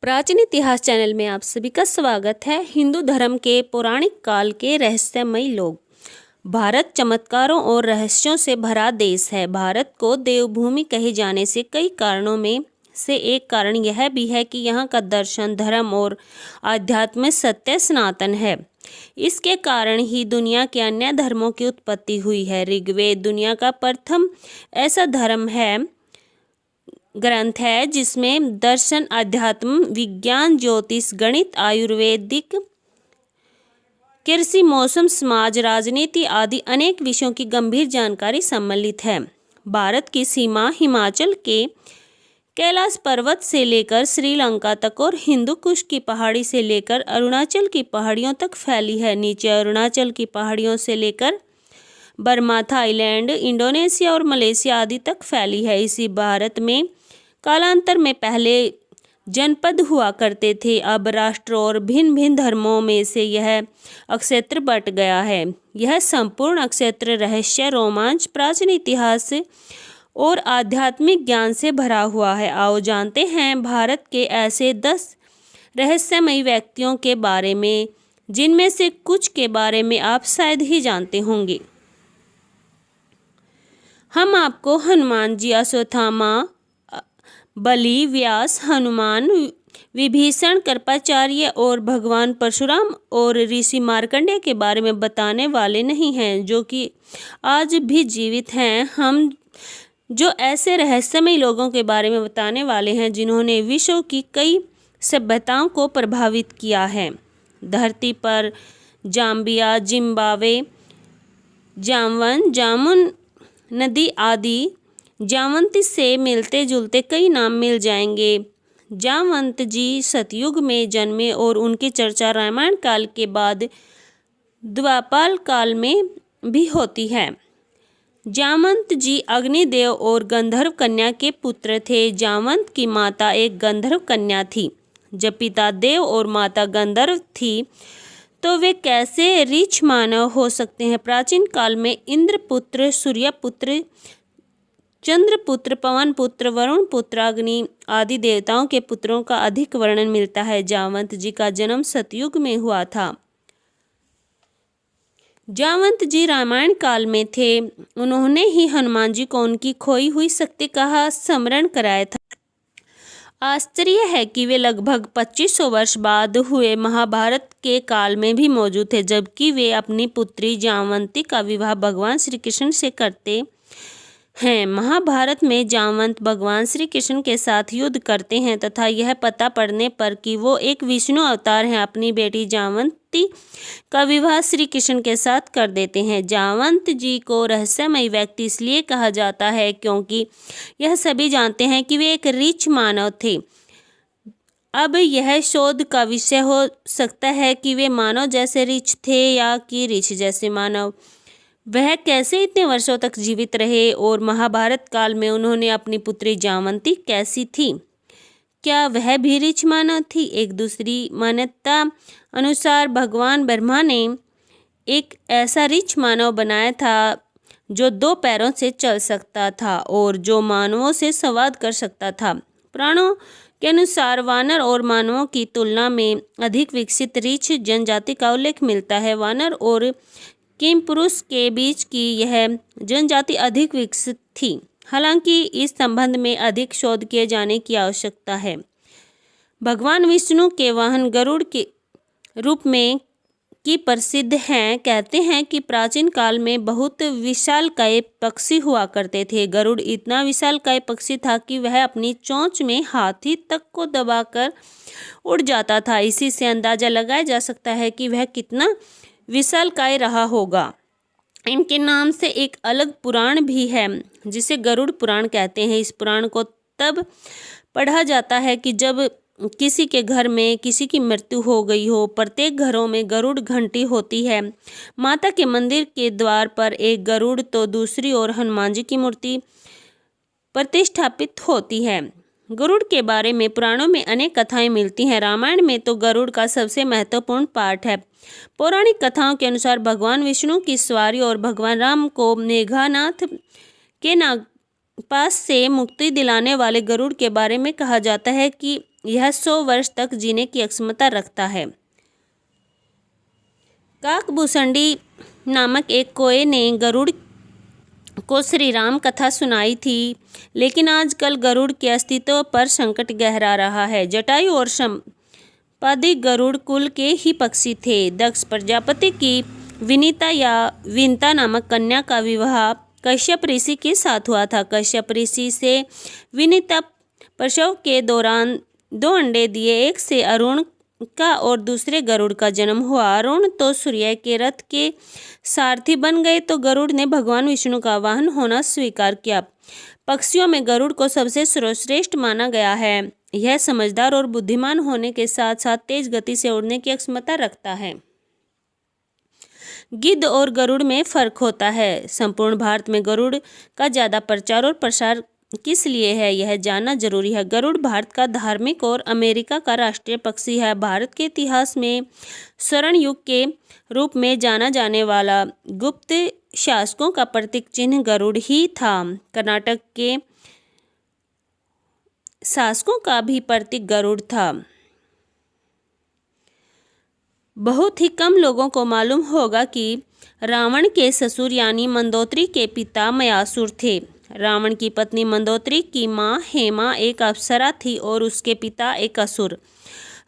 प्राचीन इतिहास चैनल में आप सभी का स्वागत है। हिंदू धर्म के पौराणिक काल के रहस्यमयी लोग। भारत चमत्कारों और रहस्यों से भरा देश है। भारत को देवभूमि कहे जाने से कई कारणों में से एक कारण यह भी है कि यहाँ का दर्शन, धर्म और आध्यात्मिक सत्य सनातन है। इसके कारण ही दुनिया के अन्य धर्मों की उत्पत्ति हुई है। ऋग्वेद दुनिया का प्रथम ऐसा धर्म है ग्रंथ है जिसमें दर्शन, अध्यात्म, विज्ञान, ज्योतिष, गणित, आयुर्वेदिक, कृषि, मौसम, समाज, राजनीति आदि अनेक विषयों की गंभीर जानकारी सम्मिलित है। भारत की सीमा हिमाचल के कैलाश पर्वत से लेकर श्रीलंका तक और हिंदू कुश की पहाड़ी से लेकर अरुणाचल की पहाड़ियों तक फैली है। नीचे अरुणाचल की पहाड़ियों से लेकर बर्मा, थाईलैंड, इंडोनेशिया और मलेशिया आदि तक फैली है। इसी भारत में कालांतर में पहले जनपद हुआ करते थे। अब राष्ट्र और भिन्न भिन्न धर्मों में से यह अक्षेत्र बट गया है। यह संपूर्ण अक्षेत्र रहस्य, रोमांच, प्राचीन इतिहास और आध्यात्मिक ज्ञान से भरा हुआ है। आओ जानते हैं भारत के ऐसे 10 रहस्यमयी व्यक्तियों के बारे में जिनमें से कुछ के बारे में आप शायद ही जानते होंगे। हम आपको हनुमान जी, अश्वत्थामा, बलि, व्यास, हनुमान, विभीषण, कृपाचार्य और भगवान परशुराम और ऋषि मार्कंडेय के बारे में बताने वाले नहीं हैं, जो कि आज भी जीवित हैं। हम जो ऐसे रहस्यमय लोगों के बारे में बताने वाले हैं जिन्होंने विश्व की कई सभ्यताओं को प्रभावित किया है। धरती पर जाम्बिया, जिम्बाब्वे, जामवन, जामुन नदी आदि जामवंती से मिलते जुलते कई नाम मिल जाएंगे। जामवंत जी सतयुग में जन्मे और उनकी चर्चा रामायण काल के बाद द्वापर काल में भी होती है। जामवंत जी अग्निदेव और गंधर्व कन्या के पुत्र थे। जामवंत की माता एक गंधर्व कन्या थी। जब पिता देव और माता गंधर्व थी तो वे कैसे ऋच मानव हो सकते हैं। प्राचीन काल में इंद्रपुत्र, सूर्यपुत्र, चंद्रपुत्र, पवन पुत्र, वरुण पुत्र, अग्नि आदि देवताओं के पुत्रों का अधिक वर्णन मिलता है। जामवंत जी का जन्म सतयुग में हुआ था। जामवंत जी रामायण काल में थे। उन्होंने ही हनुमान जी को उनकी खोई हुई शक्ति का स्मरण कराया था। आश्चर्य है कि वे लगभग 2500 वर्ष बाद हुए महाभारत के काल में भी मौजूद थे, जबकि वे अपनी पुत्री जामवंती का विवाह भगवान श्री कृष्ण से करते हैं। महाभारत में जामवंत भगवान श्री कृष्ण के साथ युद्ध करते हैं तथा यह पता पड़ने पर कि वो एक विष्णु अवतार हैं, अपनी बेटी जामवंती का विवाह श्री कृष्ण के साथ कर देते हैं। जामवंत जी को रहस्यमय व्यक्ति इसलिए कहा जाता है क्योंकि यह सभी जानते हैं कि वे एक ऋच मानव थे। अब यह शोध का विषय हो सकता है कि वे मानव जैसे ऋच थे या कि ऋच जैसे मानव। वह कैसे इतने वर्षों तक जीवित रहे और महाभारत काल में उन्होंने अपनी पुत्री जामवंती कैसी थी? क्या वह भी ऋच मानव थी? एक दूसरी मान्यता अनुसार भगवान ब्रह्मा ने एक ऐसा ऋच मानव बनाया था जो 2 पैरों से चल सकता था और जो मानवों से संवाद कर सकता था। पुराणों के अनुसार वानर और मानवों की तुलना में अधिक विकसित ऋच जनजाति का उल्लेख मिलता है। वानर और किम पुरुष के बीच की यह जनजाति अधिक विकसित थी। हालांकि इस संबंध में अधिक शोध किए जाने की आवश्यकता है। भगवान विष्णु के वाहन गरुड़ के रूप में की प्रसिद्ध हैं। कहते हैं कि प्राचीन काल में बहुत विशालकाय पक्षी हुआ करते थे। गरुड़ इतना विशालकाय पक्षी था कि वह अपनी चोंच में हाथी तक को दबाकर उड़ जाता था। इसी से अंदाजा लगाया जा सकता है कि वह कितना विशालकाय रहा होगा। इनके नाम से एक अलग पुराण भी है जिसे गरुड़ पुराण कहते हैं। इस पुराण को तब पढ़ा जाता है कि जब किसी के घर में किसी की मृत्यु हो गई हो। प्रत्येक घरों में गरुड़ घंटी होती है। माता के मंदिर के द्वार पर एक गरुड़ तो दूसरी ओर हनुमान जी की मूर्ति प्रतिष्ठापित होती है। गरुड़ के बारे में पुराणों में अनेक कथाएं मिलती हैं। रामायण में तो गरुड़ का सबसे महत्वपूर्ण पाठ है। पौराणिक कथाओं के अनुसार भगवान विष्णु की सवारी और भगवान राम को मेघनाथ के नागपाश से मुक्ति दिलाने वाले गरुड़ के बारे में कहा जाता है कि यह 100 वर्ष तक जीने की क्षमता रखता है। काकभूषणी नामक एक कोए ने गरुड़ को श्री राम कथा सुनाई थी, लेकिन आजकल गरुड़ के अस्तित्व पर संकट गहरा रहा है। जटायु और संपादी गरुड़ कुल के ही पक्षी थे। दक्ष प्रजापति की विनीता नामक कन्या का विवाह कश्यप ऋषि के साथ हुआ था। कश्यप ऋषि से विनीता प्रसव के दौरान 2 अंडे दिए। एक से अरुण का और दूसरे गरुड़ का जन्म हुआ। अरुण तो सूर्य के रथ के सारथी बन गए तो गरुड़ ने भगवान विष्णु का वाहन होना स्वीकार किया। पक्षियों में गरुड़ को सबसे सर्वश्रेष्ठ माना गया है। यह समझदार और बुद्धिमान होने के साथ साथ तेज गति से उड़ने की क्षमता रखता है। गिद्ध और गरुड़ में फर्क होता है। संपूर्ण भारत में गरुड़ का ज्यादा प्रचार और प्रसार किस लिए है, यह जानना जरूरी है। गरुड़ भारत का धार्मिक और अमेरिका का राष्ट्रीय पक्षी है। भारत के इतिहास में स्वर्ण युग के रूप में जाना जाने वाला गुप्त शासकों का प्रतीक चिन्ह गरुड़ ही था। कर्नाटक के शासकों का भी प्रतीक गरुड़ था। बहुत ही कम लोगों को मालूम होगा कि रावण के ससुर यानी मंदोदरी के पिता मयासुर थे। रावण की पत्नी मंदोदरी की मां हेमा एक अप्सरा थी और उसके पिता एक असुर।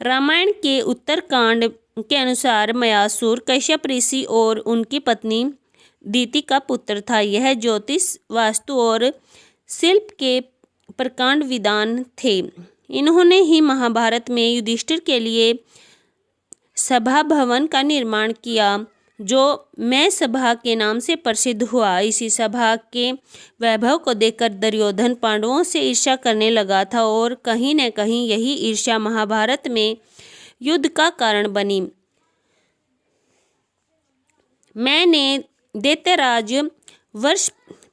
रामायण के उत्तरकांड के अनुसार मयासुर कश्यप ऋषि और उनकी पत्नी दीति का पुत्र था। यह ज्योतिष, वास्तु और शिल्प के प्रकांड विद्वान थे। इन्होंने ही महाभारत में युधिष्ठिर के लिए सभा भवन का निर्माण किया, जो मैं सभा के नाम से प्रसिद्ध हुआ। इसी सभा के वैभव को देखकर दुर्योधन पांडवों से ईर्ष्या करने लगा था और कहीं न कहीं यही ईर्ष्या महाभारत में युद्ध का कारण बनी। मैंने दैत्यराज वर्ष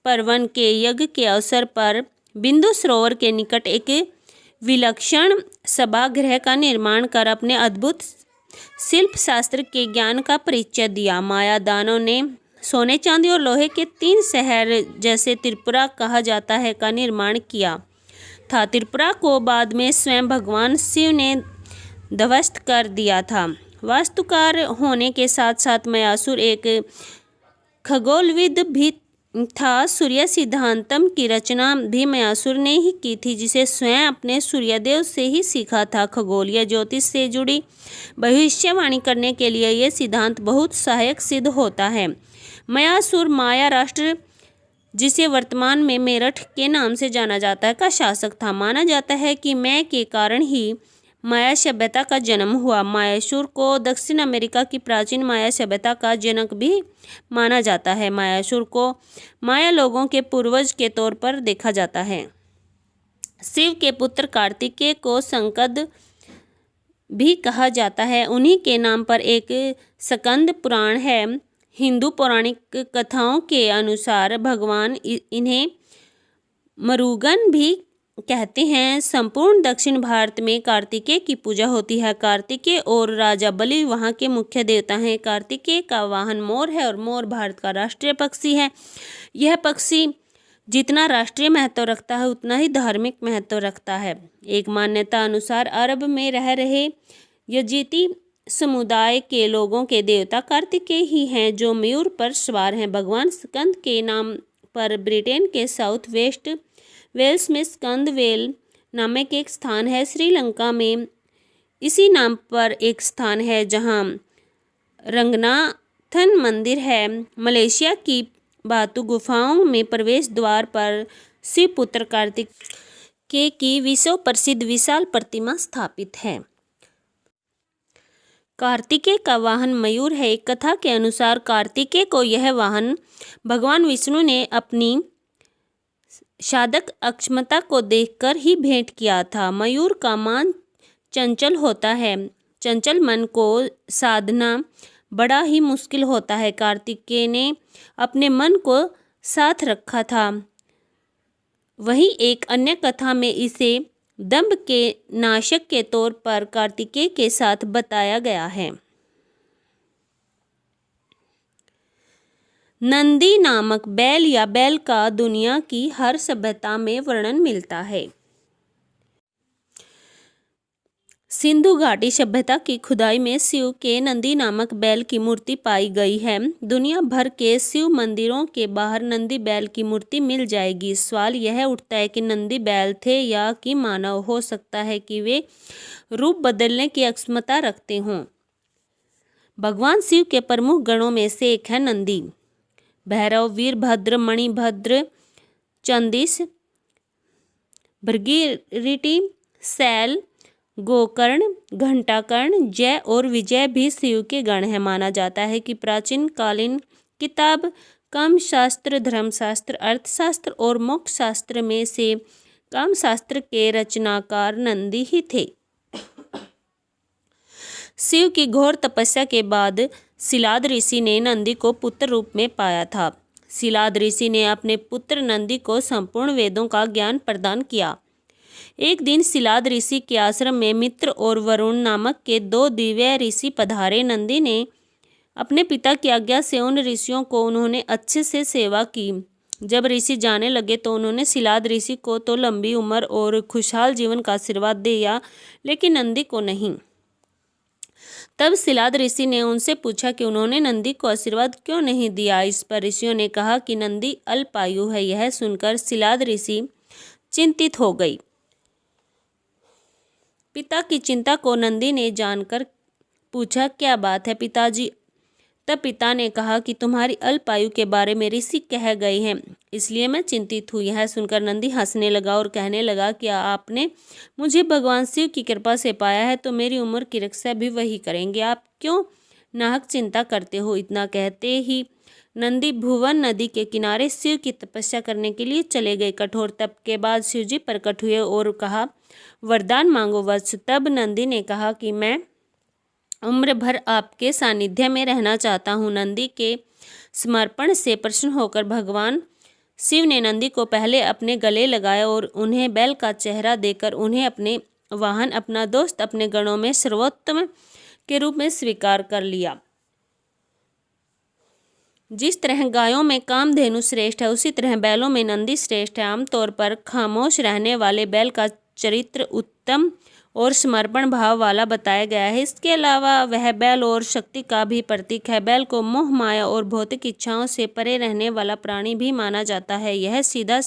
पर्वन के यज्ञ के अवसर पर बिंदु सरोवर के निकट एक विलक्षण सभागृह का निर्माण कर अपने अद्भुत शिल्प शास्त्र के ज्ञान का परिचय दिया। माया दानव ने सोने, चांदी और लोहे के 3 शहर, जैसे त्रिपुरा कहा जाता है, का निर्माण किया था। त्रिपुरा को बाद में स्वयं भगवान शिव ने ध्वस्त कर दिया था। वास्तुकार होने के साथ साथ मयासुर एक खगोलविद भी था। सूर्य सिद्धांतम की रचना भी मयासुर ने ही की थी, जिसे स्वयं अपने सूर्यदेव से ही सीखा था। खगोलीय ज्योतिष से जुड़ी भविष्यवाणी करने के लिए यह सिद्धांत बहुत सहायक सिद्ध होता है। मयासुर माया राष्ट्र, जिसे वर्तमान में मेरठ के नाम से जाना जाता है, का शासक था। माना जाता है कि मैं के कारण ही माया सभ्यता का जन्म हुआ। मयासुर को दक्षिण अमेरिका की प्राचीन माया सभ्यता का जनक भी माना जाता है। मयासुर को माया लोगों के पूर्वज के तौर पर देखा जाता है। शिव के पुत्र कार्तिकेय को संकद भी कहा जाता है। उन्हीं के नाम पर एक स्कंद पुराण है। हिंदू पौराणिक कथाओं के अनुसार भगवान इन्हें मरुगन भी कहते हैं। संपूर्ण दक्षिण भारत में कार्तिकेय की पूजा होती है। कार्तिकेय और राजा बलि वहाँ के मुख्य देवता हैं। कार्तिकेय का वाहन मोर है और मोर भारत का राष्ट्रीय पक्षी है। यह पक्षी जितना राष्ट्रीय महत्व रखता है उतना ही धार्मिक महत्व रखता है। एक मान्यता अनुसार अरब में रह रहे यजीती समुदाय के लोगों के देवता कार्तिकेय ही हैं, जो मयूर पर सवार हैं। भगवान स्कंद के नाम पर ब्रिटेन के साउथ वेस्ट वेल्स में स्कंद वेल नामक एक स्थान है। श्रीलंका में इसी नाम पर एक स्थान है जहां रंगनाथन मंदिर है। मलेशिया की बातू गुफाओं में प्रवेश द्वार पर शिव पुत्र कार्तिकेय की विश्व प्रसिद्ध विशाल प्रतिमा स्थापित है। कार्तिकेय का वाहन मयूर है। एक कथा के अनुसार कार्तिकेय को यह वाहन भगवान विष्णु ने अपनी साधक अक्षमता को देखकर ही भेंट किया था। मयूर का मन चंचल होता है। चंचल मन को साधना बड़ा ही मुश्किल होता है। कार्तिकेय ने अपने मन को साथ रखा था। वहीं एक अन्य कथा में इसे दंभ के नाशक के तौर पर कार्तिकेय के साथ बताया गया है। नंदी नामक बैल या बैल का दुनिया की हर सभ्यता में वर्णन मिलता है। सिंधु घाटी सभ्यता की खुदाई में शिव के नंदी नामक बैल की मूर्ति पाई गई है। दुनिया भर के शिव मंदिरों के बाहर नंदी बैल की मूर्ति मिल जाएगी। सवाल यह उठता है कि नंदी बैल थे या कि मानव। हो सकता है कि वे रूप बदलने की क्षमता रखते हों। भगवान शिव के प्रमुख गणों में से एक है नंदी। भैरव, वीरभद्र, मणिभद्र, चंदिस, भृगीरटी, शैल, गोकर्ण, घंटाकर्ण, जय और विजय भी शिव के गण हैं। माना जाता है कि प्राचीन कालीन किताब कामशास्त्र, धर्मशास्त्र, अर्थशास्त्र और मोक्ष शास्त्र में से कामशास्त्र के रचनाकार नंदी ही थे। शिव की घोर तपस्या के बाद शिलाद ऋषि ने नंदी को पुत्र रूप में पाया था। शिलाद ऋषि ने अपने पुत्र नंदी को संपूर्ण वेदों का ज्ञान प्रदान किया। एक दिन शिलाद ऋषि के आश्रम में मित्र और वरुण नामक के 2 दिव्य ऋषि पधारे। नंदी ने अपने पिता की आज्ञा से उन ऋषियों को उन्होंने अच्छे से सेवा की। जब ऋषि जाने लगे तो उन्होंने शिलाद ऋषि को तो लंबी उम्र और खुशहाल जीवन का आशीर्वाद दिया, लेकिन नंदी को नहीं। तब शिलाद ऋषि ने उनसे पूछा कि उन्होंने नंदी को आशीर्वाद क्यों नहीं दिया। इस पर ऋषियों ने कहा कि नंदी अल्पायु है। यह सुनकर शिलाद ऋषि चिंतित हो गई। पिता की चिंता को नंदी ने जानकर पूछा, क्या बात है पिताजी? तब पिता ने कहा कि तुम्हारी अल्पायु के बारे में ऋषि कह गए हैं, इसलिए मैं चिंतित हूँ। यह सुनकर नंदी हंसने लगा और कहने लगा कि आपने मुझे भगवान शिव की कृपा से पाया है तो मेरी उम्र की रक्षा भी वही करेंगे। आप क्यों नाहक चिंता करते हो? इतना कहते ही नंदी भुवन नदी के किनारे शिव की तपस्या करने के लिए चले गए। कठोर तप के बाद शिव जी प्रकट हुए और कहा, वरदान मांगो वत्स। तब नंदी ने कहा कि मैं उम्र भर आपके सानिध्य में रहना चाहता हूँ। नंदी के समर्पण से प्रसन्न होकर भगवान शिव ने नंदी को पहले अपने गले लगाया और उन्हें बैल का चेहरा देकर उन्हें अपने वाहन, अपना दोस्त, अपने गणों में सर्वोत्तम के रूप में स्वीकार कर लिया। जिस तरह गायों में कामधेनु श्रेष्ठ है, उसी तरह बैलों में नंदी श्रेष्ठ है। आमतौर पर खामोश रहने वाले बैल का चरित्र उत्तम और समर्पण भाव वाला बताया गया है। इसके अलावा वह बैल और शक्ति का भी प्रतीक है। बैल को मोह, माया और भौतिक इच्छाओं से परे रहने वाला प्राणी भी माना जाता है। यह सीधा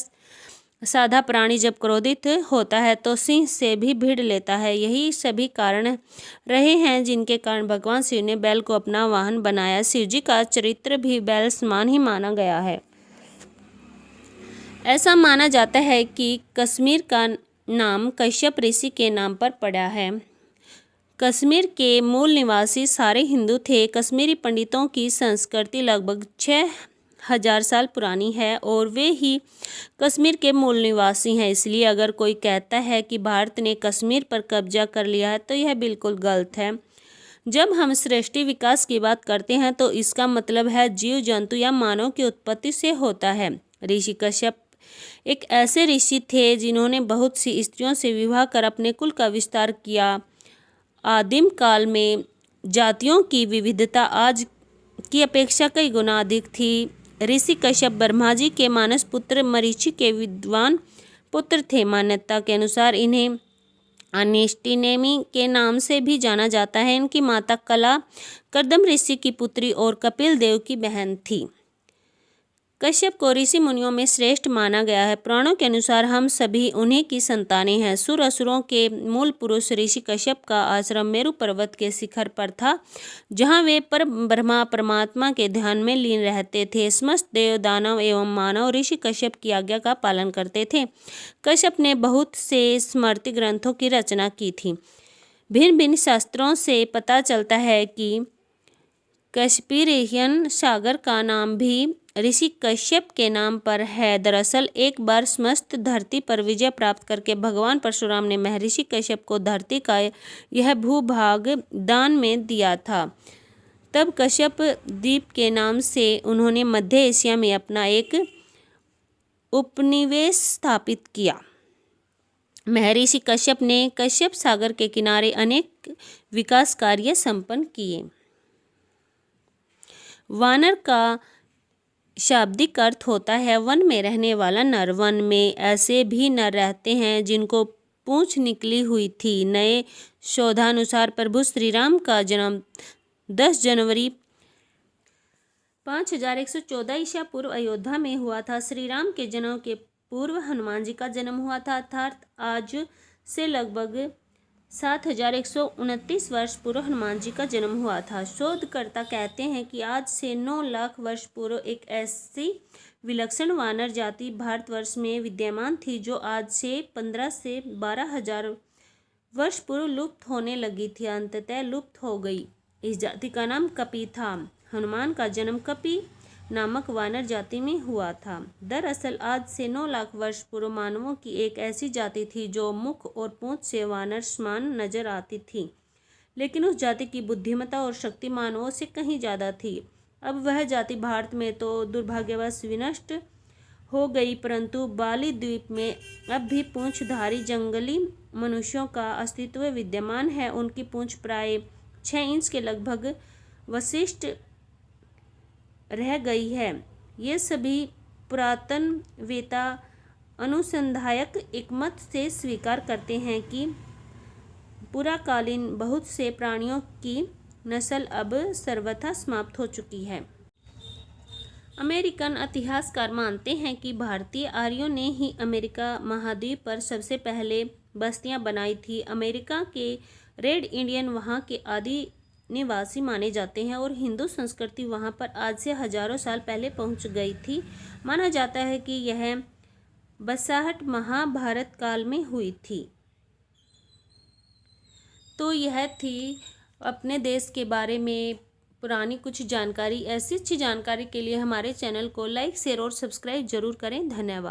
साधा प्राणी जब क्रोधित होता है तो सिंह से भी भिड़ लेता है। यही सभी कारण रहे हैं जिनके कारण भगवान शिव ने बैल को अपना वाहन बनाया। शिव जी का चरित्र भी बैल समान ही माना गया है। ऐसा माना जाता है कि कश्मीर का नाम कश्यप ऋषि के नाम पर पड़ा है। कश्मीर के मूल निवासी सारे हिंदू थे। कश्मीरी पंडितों की संस्कृति लगभग 6000 साल पुरानी है और वे ही कश्मीर के मूल निवासी हैं। इसलिए अगर कोई कहता है कि भारत ने कश्मीर पर कब्जा कर लिया है तो यह बिल्कुल गलत है। जब हम सृष्टि विकास की बात करते हैं तो इसका मतलब है जीव जंतु या मानव की उत्पत्ति से होता है। ऋषि कश्यप एक ऐसे ऋषि थे जिन्होंने बहुत सी स्त्रियों से विवाह कर अपने कुल का विस्तार किया। आदिम काल में जातियों की विविधता आज की अपेक्षा कई गुना अधिक थी। ऋषि कश्यप ब्रह्मा जी के मानस पुत्र, मरीचि के विद्वान पुत्र थे। मान्यता के अनुसार इन्हें अनिष्टिनेमि के नाम से भी जाना जाता है। इनकी माता कला कर्दम ऋषि की पुत्री और कपिल देव की बहन थी। कश्यप को ऋषि मुनियों में श्रेष्ठ माना गया है। पुराणों के अनुसार हम सभी उन्हीं की संतानें हैं। सुर असुरों के मूल पुरुष ऋषि कश्यप का आश्रम मेरु पर्वत के शिखर पर था, जहाँ वे पर ब्रह्मा परमात्मा के ध्यान में लीन रहते थे। समस्त देव, दानव एवं मानव ऋषि कश्यप की आज्ञा का पालन करते थे। कश्यप ने बहुत से स्मृति ग्रंथों की रचना की थी। भिन्न भिन्न शास्त्रों से पता चलता है कि कैस्पियन सागर का नाम भी ऋषि कश्यप के नाम पर है। दरअसल एक बार समस्त धरती पर विजय प्राप्त करके भगवान परशुराम ने महर्षि कश्यप को धरती का यह भूभाग दान में दिया था। तब कश्यप द्वीप के नाम से उन्होंने मध्य एशिया में अपना एक उपनिवेश स्थापित किया। महर्षि कश्यप ने कश्यप सागर के किनारे अनेक विकास कार्य संपन्न किए। वानर का शाब्दिक अर्थ होता है वन में रहने वाला नर। वन में ऐसे भी नर रहते हैं जिनको पूंछ निकली हुई थी। नए शोधानुसार प्रभु श्री राम का जन्म 10 जनवरी 5114 ईसा पूर्व अयोध्या में हुआ था। श्री राम के जन्म के पूर्व हनुमान जी का जन्म हुआ था, अर्थात आज से लगभग 7129 वर्ष पूर्व हनुमान जी का जन्म हुआ था। शोधकर्ता कहते हैं कि आज से 9 लाख वर्ष पूर्व एक ऐसी विलक्षण वानर जाति भारतवर्ष में विद्यमान थी जो आज से 15 से 12 हजार वर्ष पूर्व लुप्त होने लगी थी, अंततः लुप्त हो गई। इस जाति का नाम कपि था। हनुमान का जन्म कपि नामक वानर जाति में हुआ था। दरअसल आज से 9 लाख वर्ष पूर्व मानवों की एक ऐसी जाति थी जो मुख और पूंछ से वानर समान नजर आती थी, लेकिन उस जाति की बुद्धिमत्ता और शक्ति मानवों से कहीं ज़्यादा थी। अब वह जाति भारत में तो दुर्भाग्यवश विनष्ट हो गई, परंतु बाली द्वीप में अब भी पूंछधारी जंगली मनुष्यों का अस्तित्व विद्यमान है। उनकी पूंछ प्राय 6 इंच के लगभग विशिष्ट रह गई है। ये सभी पुरातनवेता अनुसंधायक एक मत से स्वीकार करते हैं कि पुराकालीन बहुत से प्राणियों की नस्ल अब सर्वथा समाप्त हो चुकी है। अमेरिकन इतिहासकार मानते हैं कि भारतीय आर्यों ने ही अमेरिका महाद्वीप पर सबसे पहले बस्तियां बनाई थी। अमेरिका के रेड इंडियन वहां के आदि निवासी माने जाते हैं और हिंदू संस्कृति वहां पर आज से हजारों साल पहले पहुंच गई थी। माना जाता है कि यह बसाहट महाभारत काल में हुई थी। तो यह थी अपने देश के बारे में पुरानी कुछ जानकारी। ऐसी अच्छी जानकारी के लिए हमारे चैनल को लाइक, शेयर और सब्सक्राइब जरूर करें। धन्यवाद।